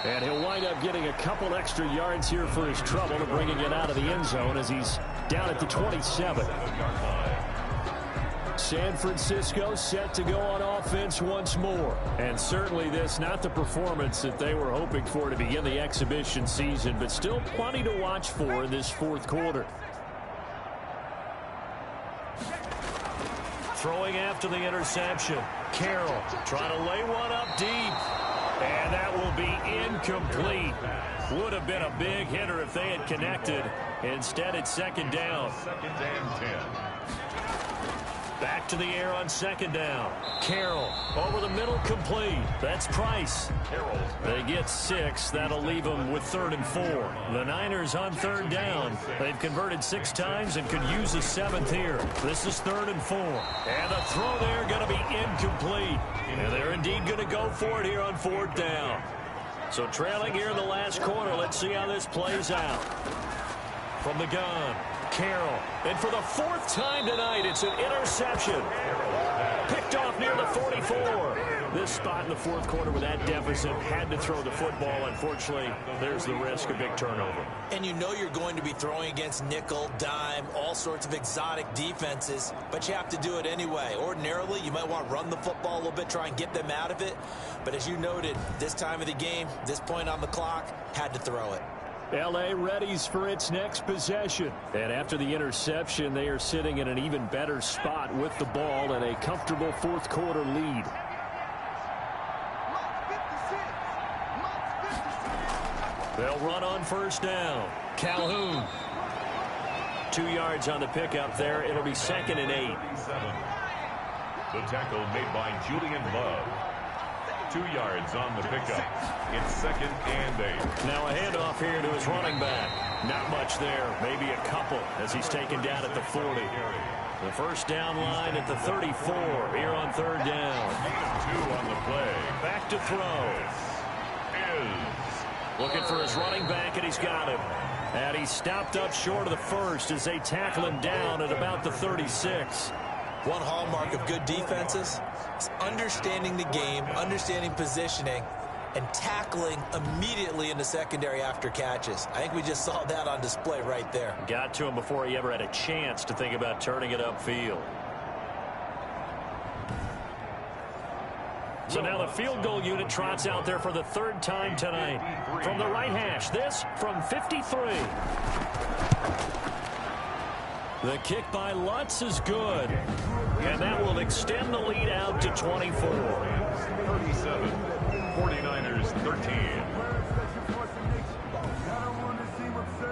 And he'll wind up getting a couple extra yards here for his trouble and bringing it out of the end zone as he's down at the 27. San Francisco set to go on offense once more. And certainly this not the performance that they were hoping for to begin the exhibition season, but still plenty to watch for in this fourth quarter. Throwing after the interception. Carroll trying to lay one up deep. And that will be incomplete. Would have been a big hitter if they had connected. Instead, it's second down. Second and 10. Back to the air on second down. Carroll over the middle, complete. That's Price. They get 6. That'll leave them with 3rd and 4. The Niners on 3rd down. They've converted 6 times and could use a 7th here. This is 3rd and 4. And the throw there going to be incomplete. And they're indeed going to go for it here on 4th down. So trailing here in the last quarter. Let's see how this plays out. From the gun, Carroll. And for the 4th time tonight, it's an interception. Picked off near the 44. This spot in the 4th quarter with that deficit, had to throw the football. Unfortunately, there's the risk of big turnover. And you know you're going to be throwing against nickel, dime, all sorts of exotic defenses, but you have to do it anyway. Ordinarily, you might want to run the football a little bit, try and get them out of it. But as you noted, this time of the game, this point on the clock, had to throw it. L.A. readies for its next possession. And after the interception, they are sitting in an even better spot with the ball and a comfortable 4th quarter lead. They'll run on 1st down. Calhoun. 2 yards on the pickup there. It'll be 2nd and 8. The tackle made by Julian Love. 2 yards on the pickup. It's 2nd and 8. Now a handoff here to his running back. Not much there. Maybe a couple as he's taken down at the 40. The 1st down line at the 34 here on 3rd down. 2 on the play. Back to throw. Looking for his running back, and he's got him. And he's stopped up short of the 1st as they tackle him down at about the 36. One hallmark of good defenses is understanding the game, understanding positioning, and tackling immediately in the secondary after catches. I think we just saw that on display right there. Got to him before he ever had a chance to think about turning it upfield. So now the field goal unit trots out there for the 3rd time tonight. From the right hash, this from 53. The kick by Lutz is good. And that will extend the lead out to 24. 37. 49ers 13.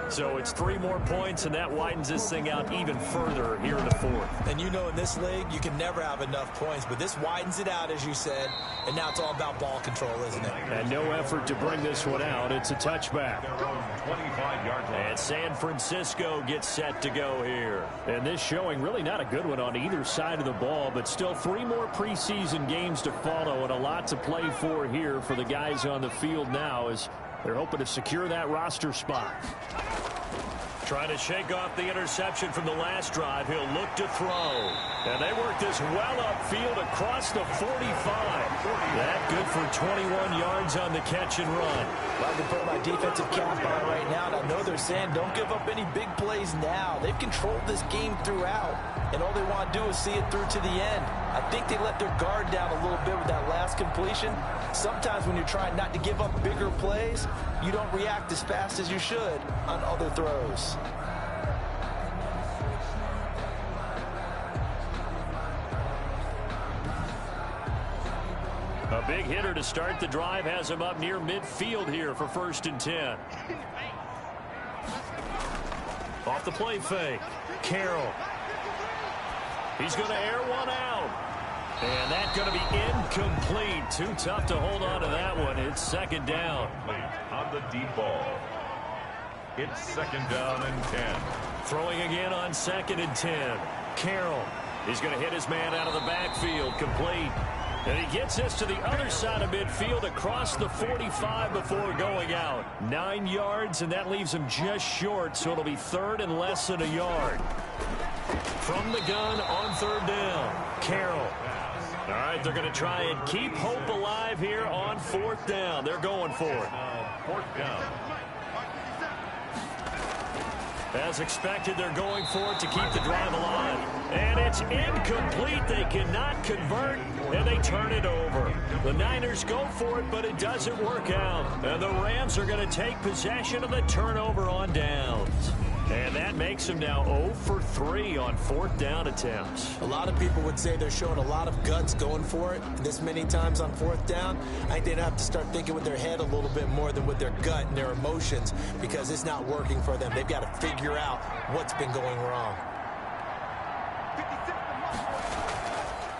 So it's 3 more points, and that widens this thing out even further here in the 4th. And you know in this league, you can never have enough points, but this widens it out, as you said, and now it's all about ball control, isn't it? And no effort to bring this one out. It's a touchback. 25-yard line. And San Francisco gets set to go here. And this showing really not a good one on either side of the ball, but still 3 more preseason games to follow and a lot to play for here for the guys on the field now as they're hoping to secure that roster spot. Trying to shake off the interception from the last drive. He'll look to throw. And they work this well upfield across the 45. That good for 21 yards on the catch and run. Love to put my defensive cap on right now. And I know they're saying don't give up any big plays now. They've controlled this game throughout. And all they want to do is see it through to the end. I think they let their guard down a little bit with that last completion. Sometimes when you're trying not to give up bigger plays, you don't react as fast as you should on other throws. A big hitter to start the drive has him up near midfield here for 1st and 10. Off the play fake. Carroll. He's going to air one out. And that's going to be incomplete. Too tough to hold on to that one. It's 2nd down. On the deep ball. It's 2nd down and 10. Throwing again on 2nd and 10. Carroll. He's going to hit his man out of the backfield. Complete. And he gets this to the other side of midfield across the 45 before going out. 9 yards, and that leaves him just short, so it'll be 3rd and less than a yard. From the gun on 3rd down. Carroll. All right, they're going to try and keep hope alive here on 4th down. They're going for it. 4th down. As expected, they're going for it to keep the drive alive. And it's incomplete. They cannot convert, and they turn it over. The Niners go for it, but it doesn't work out. And the Rams are going to take possession of the turnover on downs. And that makes them now 0 for 3 on 4th down attempts. A lot of people would say they're showing a lot of guts going for it this many times on 4th down. I think they'd have to start thinking with their head a little bit more than with their gut and their emotions, because it's not working for them. They've got to figure out what's been going wrong.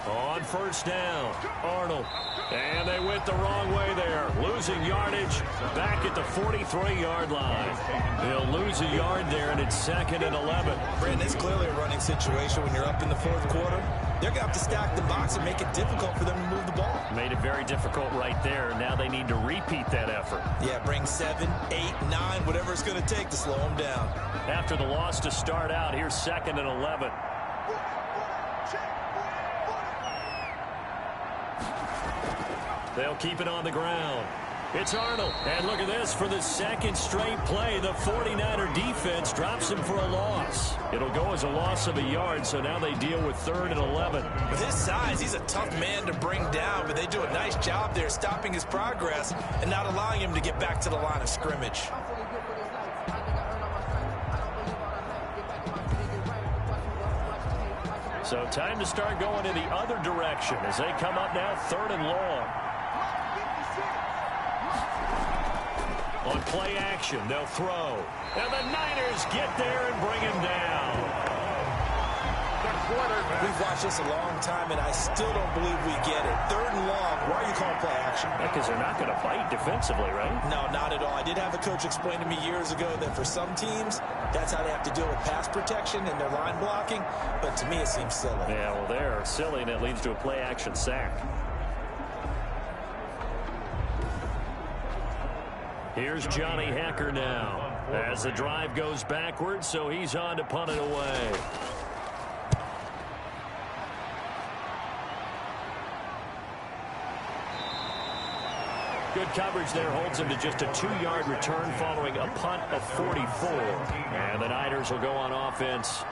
On 1st down, Arnold. And they went the wrong way there. Losing yardage back at the 43-yard line. They'll lose a yard there, and it's 2nd and 11. Brandon, it's clearly a running situation when you're up in the 4th quarter. They're going to have to stack the box and make it difficult for them to move the ball. Made it very difficult right there. Now they need to repeat that effort. Yeah, bring 7, 8, 9, whatever it's going to take to slow them down. After the loss to start out, here's 2nd and 11. They'll keep it on the ground. It's Arnold. And look at this. For the 2nd straight play, the 49er defense drops him for a loss. It'll go as a loss of a yard, so now they deal with 3rd and 11. With his size, he's a tough man to bring down, but they do a nice job there stopping his progress and not allowing him to get back to the line of scrimmage. So time to start going in the other direction as they come up now 3rd and long. On play action, they'll throw. And the Niners get there and bring him down. We've watched this a long time, and I still don't believe we get it. 3rd and long. Why are you calling play action? Because they're not going to fight defensively, right? No, not at all. I did have a coach explain to me years ago that for some teams, that's how they have to deal with pass protection and their line blocking. But to me, it seems silly. Yeah, well, they're silly, and it leads to a play action sack. Here's Johnny Hecker now as the drive goes backwards, so he's on to punt it away. Good coverage there holds him to just a 2-yard return following a punt of 44. And the Niners will go on offense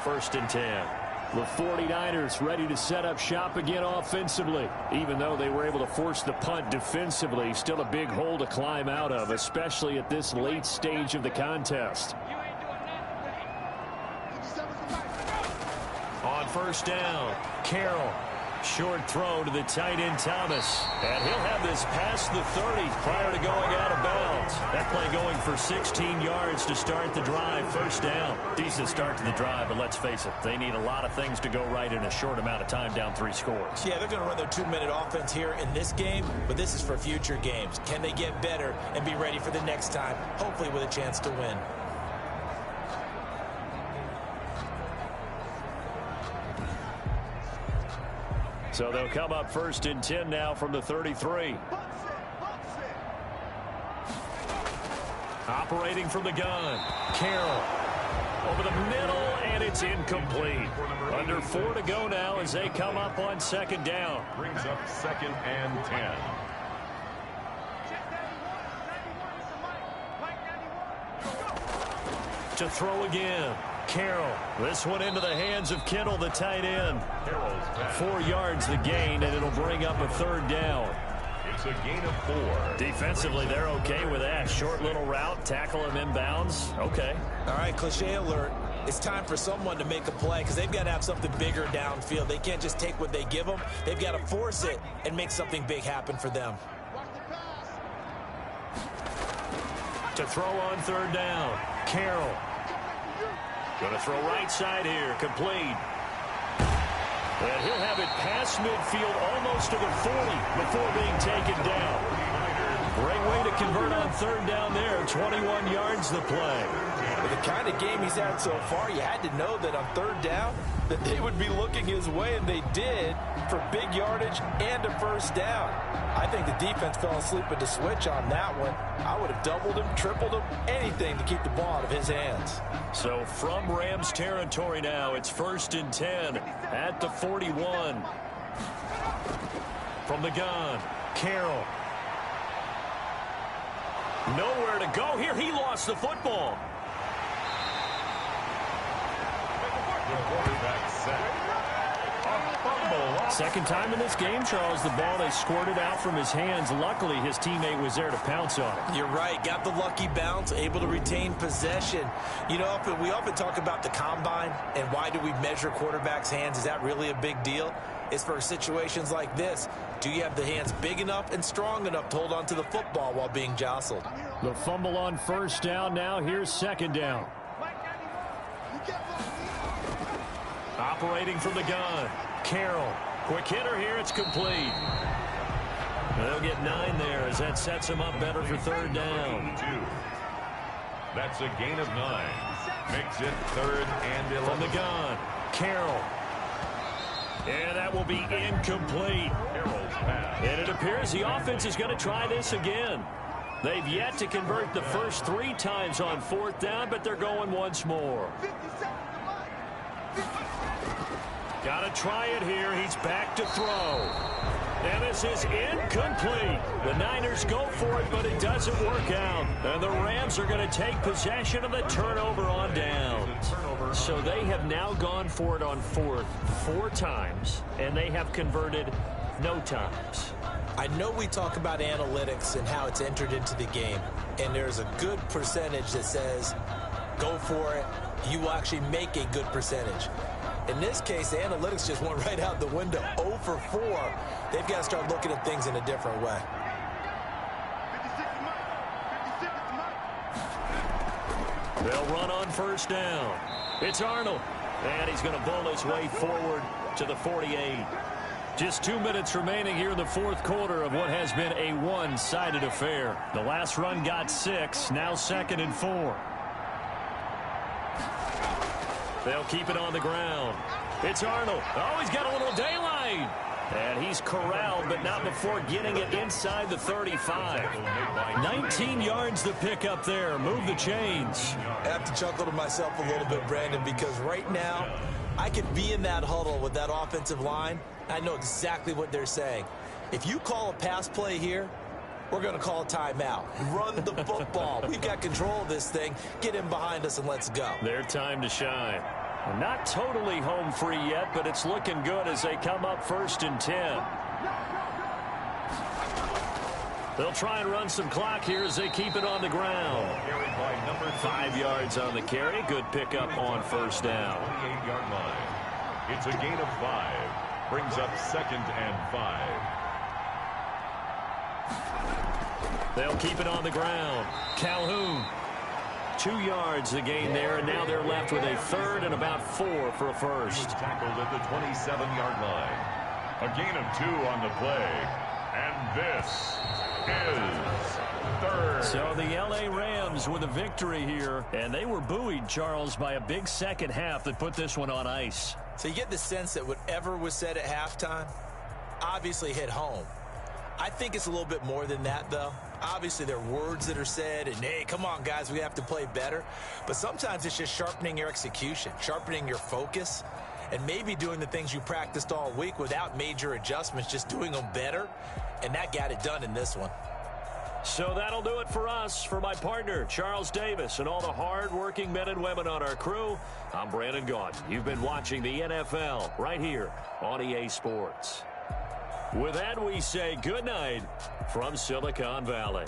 1st and 10. The 49ers ready to set up shop again offensively. Even though they were able to force the punt defensively, still a big hole to climb out of, especially at this late stage of the contest. On 1st down, Carroll. Short throw to the tight end Thomas. And he'll have this past the 30 prior to going out of bounds. That play going for 16 yards to start the drive. 1st down. Decent start to the drive, but let's face it, they need a lot of things to go right in a short amount of time, down 3 scores. Yeah, they're going to run their 2-minute offense here in this game, but this is for future games. Can they get better and be ready for the next time, hopefully with a chance to win? So they'll come up 1st and 10 now from the 33. Operating from the gun. Carroll over the middle, and it's incomplete. Under 4 to go now as they come up on 2nd down. Brings up 2nd and 10. To throw again. Carroll. This one into the hands of Kittle, the tight end. 4 yards the gain, and it'll bring up a 3rd down. It's a gain of 4. Defensively, they're okay with that. Short little route, tackle him inbounds. Okay. All right, cliche alert. It's time for someone to make a play because they've got to have something bigger downfield. They can't just take what they give them. They've got to force it and make something big happen for them. To throw on 3rd down. Carroll. Going to throw right side here. Complete. And he'll have it past midfield almost to the 40 before being taken down. Great way to convert on third down there. 21 yards the play. With the kind of game he's had so far, you had to know that on third down that they would be looking his way, and they did, for big yardage and a first down. I think the defense fell asleep at the switch on that one. I would have doubled him, tripled him, anything to keep the ball out of his hands. So from Rams territory now, it's 1st and 10 at the 41. From the gun, Carroll. Nowhere to go here. He lost the football. The quarterback sack. A fumble. Second time in this game, Charles, the ball they squirted out from his hands. Luckily, his teammate was there to pounce on it. You're right. Got the lucky bounce, able to retain possession. You know, we often talk about the combine and why do we measure quarterbacks' hands. Is that really a big deal? It's for situations like this. Do you have the hands big enough and strong enough to hold on to the football while being jostled? The fumble on first down. Now here's second down. Operating from the gun, Carroll. Quick hitter here. It's complete. They'll get 9 there as that sets him up better for third down. That's a gain of 9. Makes it 3rd and 11. From the gun, Carroll. And that will be incomplete. And it appears the offense is going to try this again. They've yet to convert the first 3 times on 4th down, but they're going once more. Got to try it here. He's back to throw. And this is incomplete. The Niners go for it, but it doesn't work out. And the Rams are going to take possession of the turnover on downs. So they have now gone for it on 4th 4 times, and they have converted no times. I know we talk about analytics and how it's entered into the game, and there's a good percentage that says go for it. You will actually make a good percentage. In this case, the analytics just went right out the window. 0 for 4. They've got to start looking at things in a different way. They'll run on first down. It's Arnold. And he's going to bowl his way forward to the 48. Just 2 minutes remaining here in the 4th quarter of what has been a one-sided affair. The last run got 6. Now 2nd and 4. They'll keep it on the ground. It's Arnold. Oh, he's got a little daylight. And he's corralled, but not before getting it inside the 35. 19 yards to pick up there. Move the chains. I have to chuckle to myself a little bit, Brandon, because right now I could be in that huddle with that offensive line. I know exactly what they're saying. If you call a pass play here, we're going to call a timeout. Run the football. We've got control of this thing. Get in behind us and let's go. Their time to shine. Not totally home free yet, but it's looking good as they come up 1st and 10. They'll try and run some clock here as they keep it on the ground. 5 yards on the carry. Good pickup on first down. 28-yard line. It's a gain of 5. Brings up 2nd and 5. They'll keep it on the ground. Calhoun. 2 yards the gain there, and now they're left with a 3rd and about 4 for a first. Tackled at the 27-yard line. A gain of 2 on the play. And this is 3rd. So the L.A. Rams with a victory here, and they were buoyed, Charles, by a big second half that put this one on ice. So you get the sense that whatever was said at halftime obviously hit home. I think it's a little bit more than that, though. Obviously, there are words that are said, and, hey, come on, guys, we have to play better. But sometimes it's just sharpening your execution, sharpening your focus, and maybe doing the things you practiced all week without major adjustments, just doing them better. And that got it done in this one. So that'll do it for us. For my partner, Charles Davis, and all the hard-working men and women on our crew, I'm Brandon Gaudin. You've been watching the NFL right here on EA Sports. With that, we say good night from Silicon Valley.